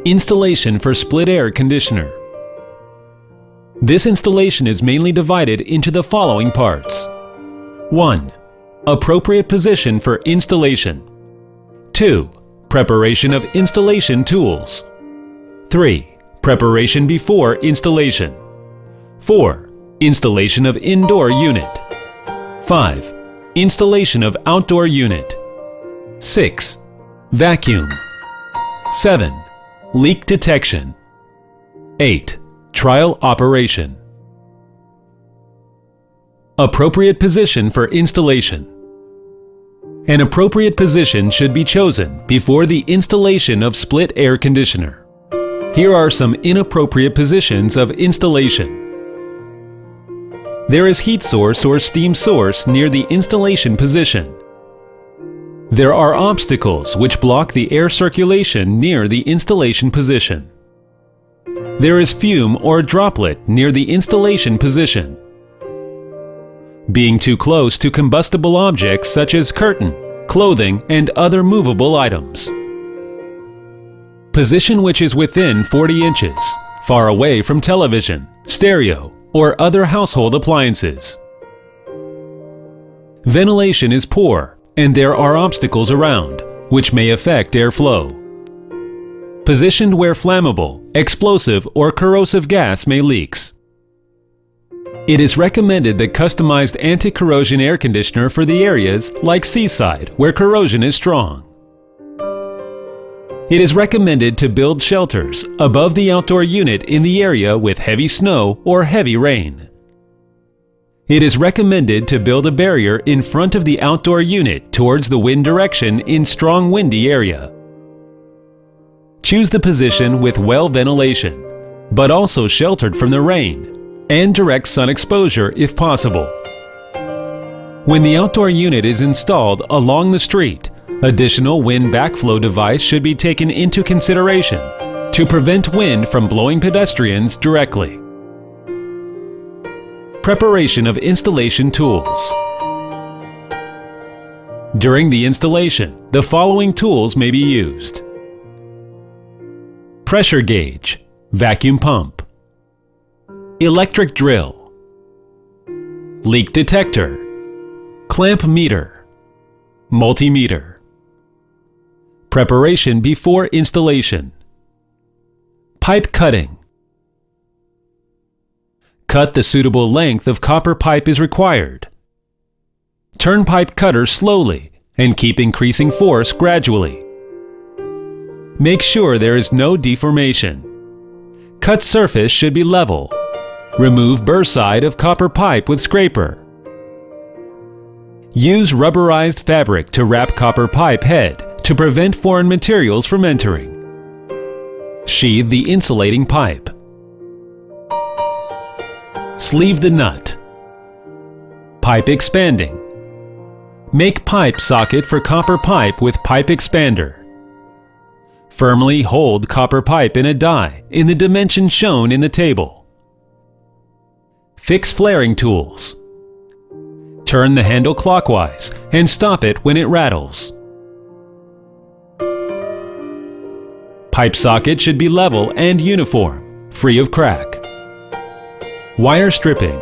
Installation for split air conditioner. This installation is mainly divided into the following parts. 1. Appropriate position for installation. 2. Preparation of installation tools. 3. Preparation before installation. 4. Installation of indoor unit. 5. Installation of outdoor unit. 6. Vacuum. 7. Leak detection. 8. Trial operation. Appropriate position for installation. An appropriate position should be chosen before the installation of split air conditioner. Here are some inappropriate positions of installation. There is heat source or steam source near the installation position. There are obstacles which block the air circulation near the installation position. There is fume or droplet near the installation position. Being too close to combustible objects such as curtain, clothing, and other movable items. Position which is within 40 inches, far away from television, stereo, or other household appliances. Ventilation is poor, and there are obstacles around, which may affect airflow. Positioned where flammable, explosive, or corrosive gas may leaks. It is recommended that customized anti-corrosion air conditioner for the areas like seaside where corrosion is strong. It is recommended to build shelters above the outdoor unit in the area with heavy snow or heavy rain. It is recommended to build a barrier in front of the outdoor unit towards the wind direction in strong windy area. Choose the position with well ventilation, but also sheltered from the rain, and direct sun exposure if possible. When the outdoor unit is installed along the street, additional wind backflow device should be taken into consideration to prevent wind from blowing pedestrians directly. Preparation of installation tools. During the installation, the following tools may be used. Pressure gauge, vacuum pump, electric drill, leak detector, clamp meter, multimeter. Preparation before installation. Pipe cutting. Cut the suitable length of copper pipe is required. Turn pipe cutter slowly and keep increasing force gradually. Make sure there is no deformation. Cut surface should be level. Remove burr side of copper pipe with scraper. Use rubberized fabric to wrap copper pipe head to prevent foreign materials from entering. Sheathe the insulating pipe. Sleeve the nut. Pipe expanding. Make pipe socket for copper pipe with pipe expander. Firmly hold copper pipe in a die in the dimension shown in the table. Fix flaring tools. Turn the handle clockwise and stop it when it rattles. Pipe socket should be level and uniform, free of crack. Wire stripping.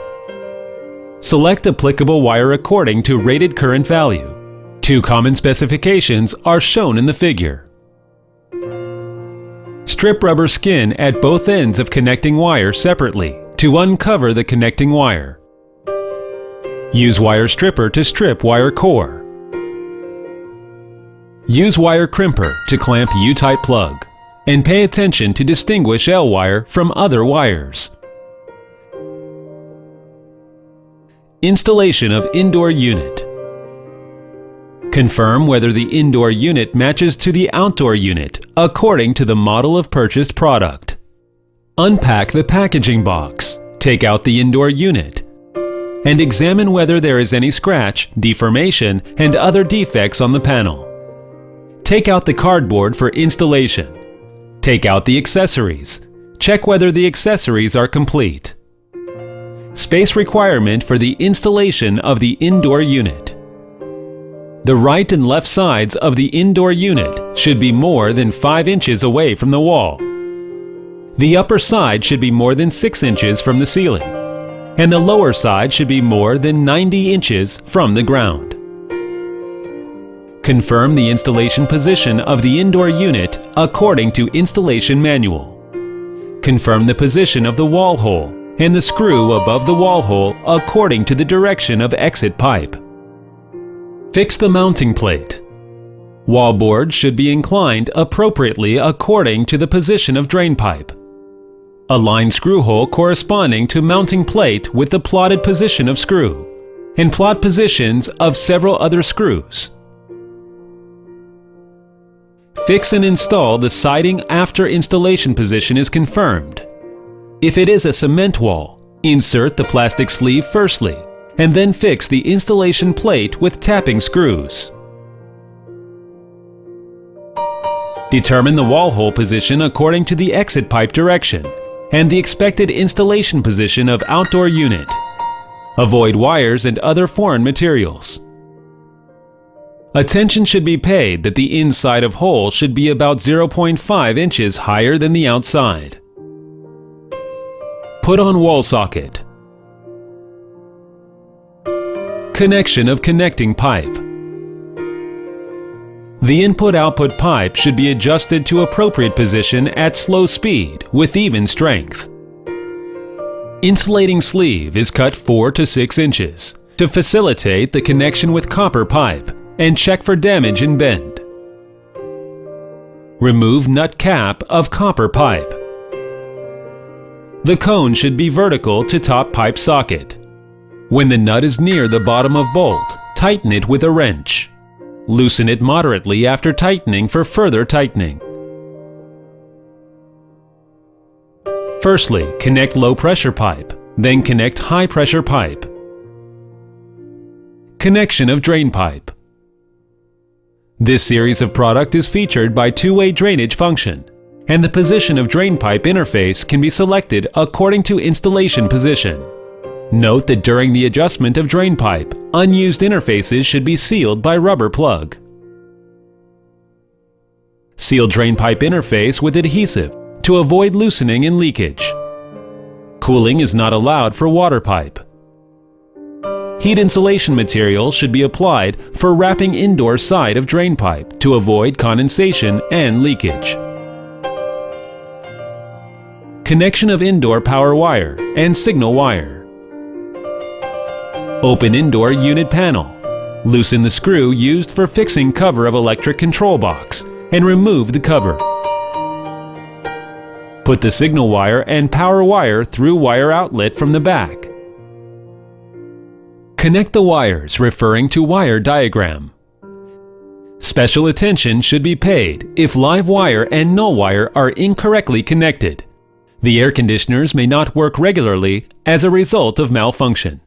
Select applicable wire according to rated current value. Two common specifications are shown in the figure. Strip rubber skin at both ends of connecting wire separately to uncover the connecting wire. Use wire stripper to strip wire core. Use wire crimper to clamp U-type plug, and pay attention to distinguish L wire from other wires. Installation of indoor unit. Confirm whether the indoor unit matches to the outdoor unit according to the model of purchased product. Unpack the packaging box, take out the indoor unit, and examine whether there is any scratch, deformation, and other defects on the panel. Take out the cardboard for installation. Take out the accessories. Check whether the accessories are complete. Space requirement for the installation of the indoor unit. The right and left sides of the indoor unit should be more than 5 inches away from the wall The upper side should be more than 6 inches from the ceiling, and the lower side should be more than 90 inches from the ground. Confirm the installation position of the indoor unit according to installation manual. Confirm the position of the wall hole and the screw above the wall hole according to the direction of exit pipe. Fix the mounting plate. Wall board should be inclined appropriately according to the position of drain pipe. Align screw hole corresponding to mounting plate with the plotted position of screw, and plot positions of several other screws. Fix and install the siding after installation position is confirmed. If it is a cement wall, insert the plastic sleeve firstly, and then fix the installation plate with tapping screws. Determine the wall hole position according to the exit pipe direction and the expected installation position of outdoor unit. Avoid wires and other foreign materials. Attention should be paid that the inside of hole should be about 0.5 inches higher than the outside. Put on wall socket. Connection of connecting pipe. The input-output pipe should be adjusted to appropriate position at slow speed with even strength. Insulating sleeve is cut 4 to 6 inches to facilitate the connection with copper pipe and check for damage and bend. Remove nut cap of copper pipe. The cone should be vertical to top pipe socket. When the nut is near the bottom of bolt, tighten it with a wrench. Loosen it moderately after tightening for further tightening. Firstly, connect low pressure pipe, then connect high pressure pipe. Connection of drain pipe. This series of product is featured by two-way drainage function, and the position of drain pipe interface can be selected according to installation position. Note that during the adjustment of drain pipe, unused interfaces should be sealed by rubber plug. Seal drain pipe interface with adhesive to avoid loosening and leakage. Cooling is not allowed for water pipe. Heat insulation material should be applied for wrapping indoor side of drain pipe to avoid condensation and leakage. Connection of indoor power wire and signal wire. Open indoor unit panel. Loosen the screw used for fixing cover of electric control box and remove the cover. Put the signal wire and power wire through wire outlet from the back. Connect the wires referring to wire diagram. Special attention should be paid if live wire and null wire are incorrectly connected. The air conditioners may not work regularly as a result of malfunction.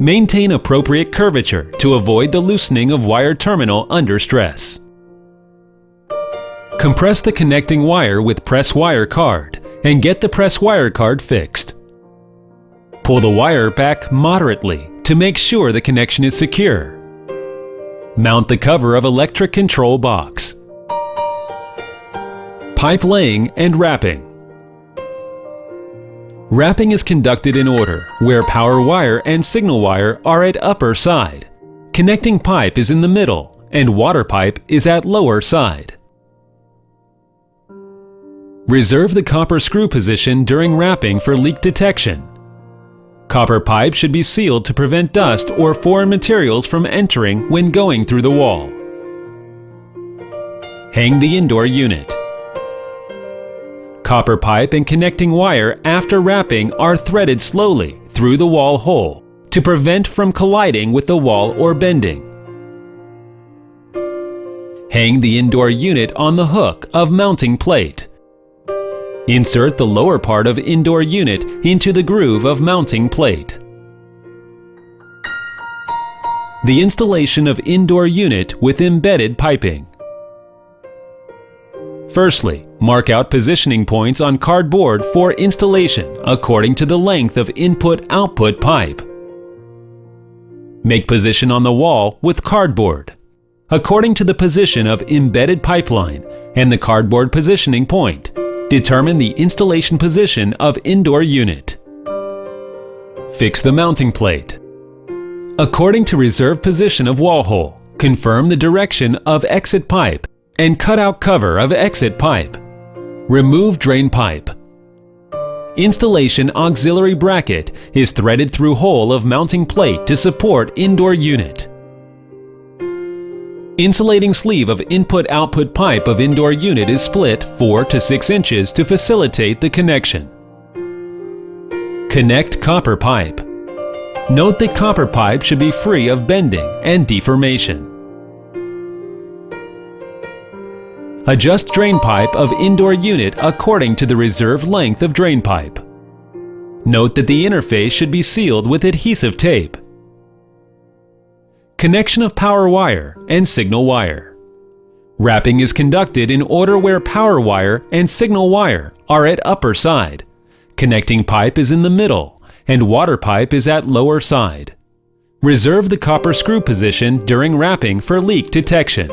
Maintain appropriate curvature to avoid the loosening of wire terminal under stress. Compress the connecting wire with press wire card and get the press wire card fixed. Pull the wire back moderately to make sure the connection is secure. Mount the cover of electric control box. Pipe laying and wrapping. Wrapping is conducted in order, where power wire and signal wire are at upper side. Connecting pipe is in the middle, and water pipe is at lower side. Reserve the copper screw position during wrapping for leak detection. Copper pipe should be sealed to prevent dust or foreign materials from entering when going through the wall. Hang the indoor unit. Copper pipe and connecting wire after wrapping are threaded slowly through the wall hole to prevent from colliding with the wall or bending. Hang the indoor unit on the hook of mounting plate. Insert the lower part of indoor unit into the groove of mounting plate. The installation of indoor unit with embedded piping. Firstly, mark out positioning points on cardboard for installation according to the length of input-output pipe. Make position on the wall with cardboard according to the position of embedded pipeline and the cardboard positioning point. Determine the installation position of indoor unit. Fix the mounting plate. According to reserved position of wall hole, confirm the direction of exit pipe and cutout cover of exit pipe. Remove drain pipe. Installation auxiliary bracket is threaded through hole of mounting plate to support indoor unit. Insulating sleeve of input-output pipe of indoor unit is split 4 to 6 inches to facilitate the connection. Connect copper pipe. Note that copper pipe should be free of bending and deformation. Adjust drain pipe of indoor unit according to the reserved length of drain pipe. Note that the interface should be sealed with adhesive tape. Connection of power wire and signal wire. Wrapping is conducted in order where power wire and signal wire are at upper side. Connecting pipe is in the middle and water pipe is at lower side. Reserve the copper screw position during wrapping for leak detection.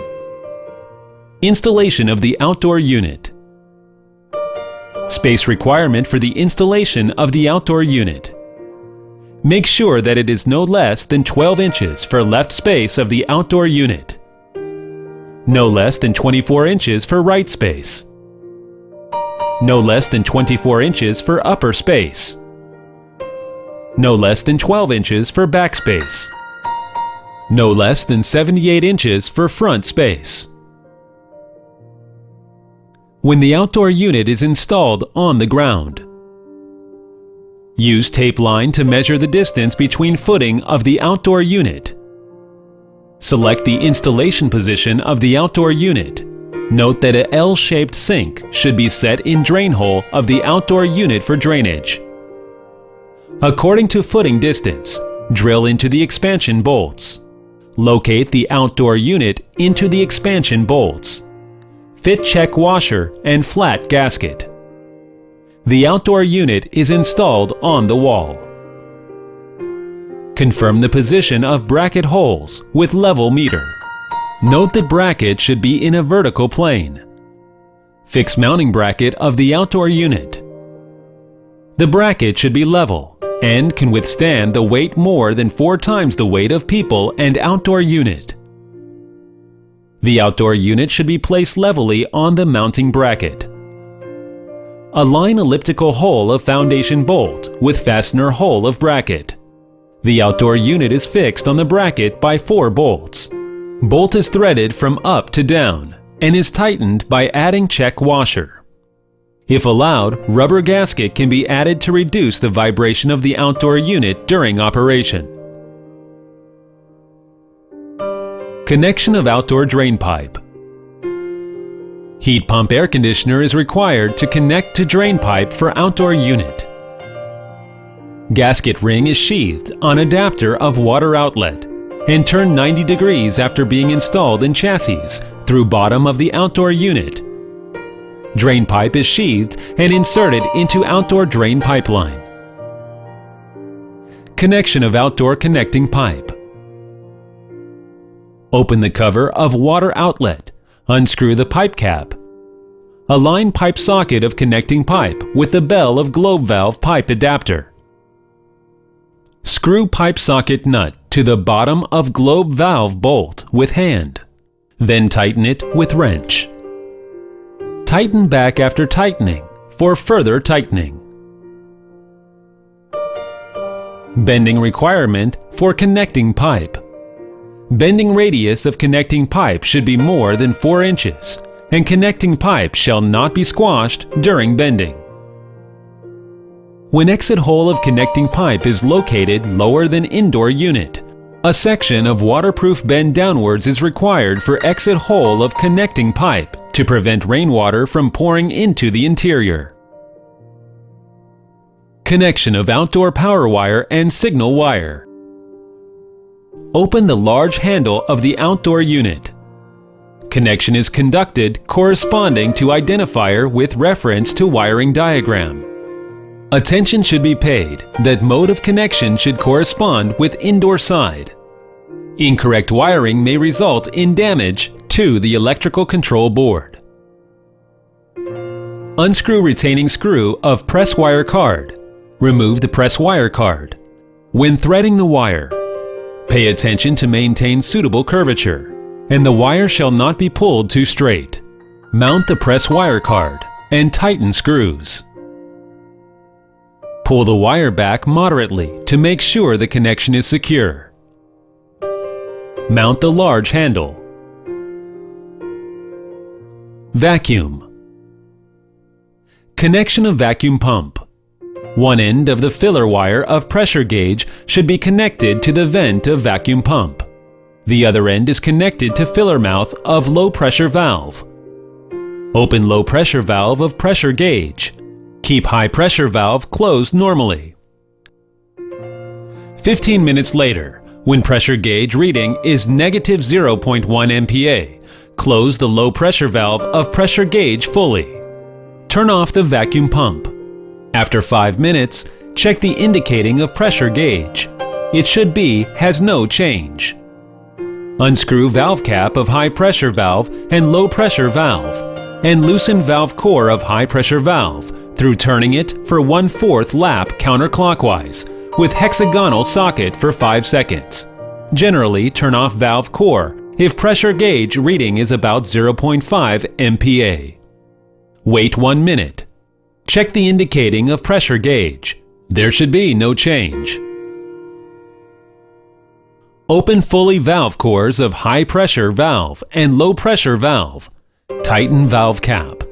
Installation of the outdoor unit. Space requirement for the installation of the outdoor unit. Make sure that it is no less than 12 inches for left space of the outdoor unit. No less than 24 inches for right space. No less than 24 inches for upper space. No less than 12 inches for back space. No less than 78 inches for front space. When the outdoor unit is installed on the ground, use tape line to measure the distance between footing of the outdoor unit. Select the installation position of the outdoor unit. Note that an L-shaped sink should be set in drain hole of the outdoor unit for drainage. According to footing distance, drill into the expansion bolts. Locate the outdoor unit into the expansion bolts. Fit check washer and flat gasket. The outdoor unit is installed on the wall. Confirm the position of bracket holes with level meter. Note that bracket should be in a vertical plane. Fix mounting bracket of the outdoor unit. The bracket should be level and can withstand the weight more than 4 times the weight of people and outdoor unit. The outdoor unit should be placed levelly on the mounting bracket. Align elliptical hole of foundation bolt with fastener hole of bracket. The outdoor unit is fixed on the bracket by 4 bolts. Bolt is threaded from up to down and is tightened by adding check washer. If allowed, rubber gasket can be added to reduce the vibration of the outdoor unit during operation. Connection of outdoor drain pipe. Heat pump air conditioner is required to connect to drain pipe for outdoor unit. Gasket ring is sheathed on adapter of water outlet and turned 90 degrees after being installed in chassis through bottom of the outdoor unit. Drain pipe is sheathed and inserted into outdoor drain pipeline. Connection of outdoor connecting pipe. Open the cover of water outlet. Unscrew the pipe cap. Align pipe socket of connecting pipe with the bell of globe valve pipe adapter. Screw pipe socket nut to the bottom of globe valve bolt with hand. Then tighten it with wrench. Tighten back after tightening for further tightening. Bending requirement for connecting pipe. Bending radius of connecting pipe should be more than 4 inches, and connecting pipe shall not be squashed during bending. When exit hole of connecting pipe is located lower than indoor unit, a section of waterproof bend downwards is required for exit hole of connecting pipe to prevent rainwater from pouring into the interior. Connection of outdoor power wire and signal wire. Open the large handle of the outdoor unit. Connection is conducted corresponding to identifier with reference to wiring diagram. Attention should be paid that mode of connection should correspond with indoor side. Incorrect wiring may result in damage to the electrical control board. Unscrew retaining screw of press wire card. Remove the press wire card. When threading the wire, pay attention to maintain suitable curvature, and the wire shall not be pulled too straight. Mount the press wire card and tighten screws. Pull the wire back moderately to make sure the connection is secure. Mount the large handle. Vacuum. Connection of vacuum pump. One end of the filler wire of pressure gauge should be connected to the vent of vacuum pump. The other end is connected to filler mouth of low pressure valve. Open low pressure valve of pressure gauge. Keep high pressure valve closed normally. 15 minutes later, when pressure gauge reading is negative 0.1 MPa, close the low pressure valve of pressure gauge fully. Turn off the vacuum pump. After 5 minutes, check the indicating of pressure gauge. It should be has no change. Unscrew valve cap of high pressure valve and low pressure valve, and loosen valve core of high pressure valve through turning it for 1/4 lap counterclockwise with hexagonal socket for 5 seconds. Generally, turn off valve core if pressure gauge reading is about 0.5 MPa. Wait 1 minute. Check the indicating of pressure gauge. There should be no change. Open fully valve cores of high pressure valve and low pressure valve. Tighten valve cap.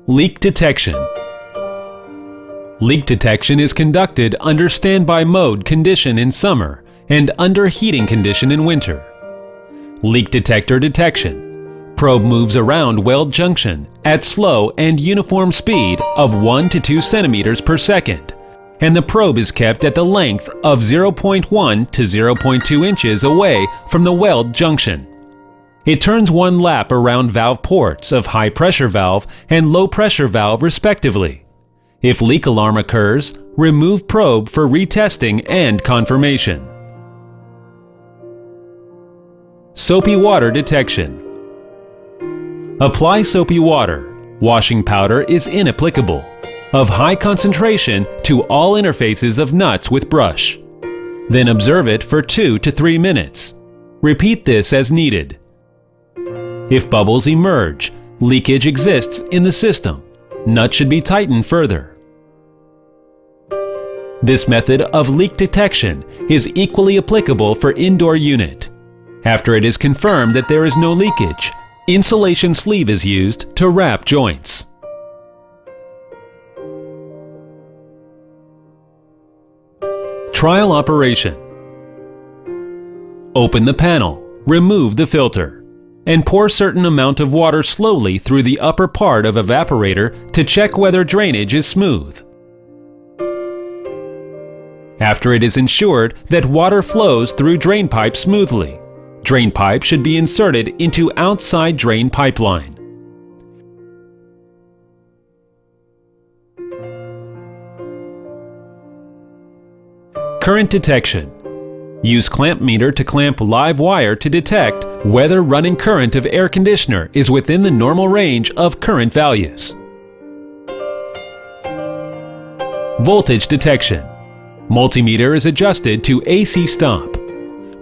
Leak detection. Leak detection is conducted under standby mode condition in summer and under heating condition in winter. Leak detector detection. Probe moves around weld junction at slow and uniform speed of 1 to 2 centimeters per second, and the probe is kept at the length of 0.1 to 0.2 inches away from the weld junction. It turns 1 lap around valve ports of high pressure valve and low pressure valve respectively. If leak alarm occurs, remove probe for retesting and confirmation. Soapy water detection. Apply soapy water. Washing powder is inapplicable. Of high concentration to all interfaces of nuts with brush. Then observe it for 2 to 3 minutes. Repeat this as needed. If bubbles emerge, leakage exists in the system. Nut should be tightened further. This method of leak detection is equally applicable for indoor unit. After it is confirmed that there is no leakage, insulation sleeve is used to wrap joints. Trial operation. Open the panel, remove the filter, and pour certain amount of water slowly through the upper part of evaporator to check whether drainage is smooth. After it is ensured that water flows through drain pipe smoothly, drain pipe should be inserted into outside drain pipeline. Current detection. Use clamp meter to clamp live wire to detect whether running current of air conditioner is within the normal range of current values. Voltage detection. Multimeter is adjusted to AC stop,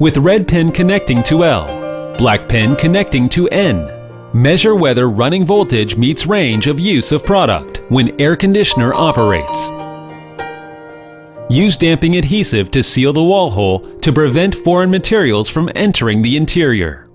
with red pin connecting to L, black pin connecting to N. Measure whether running voltage meets range of use of product when air conditioner operates. Use damping adhesive to seal the wall hole to prevent foreign materials from entering the interior.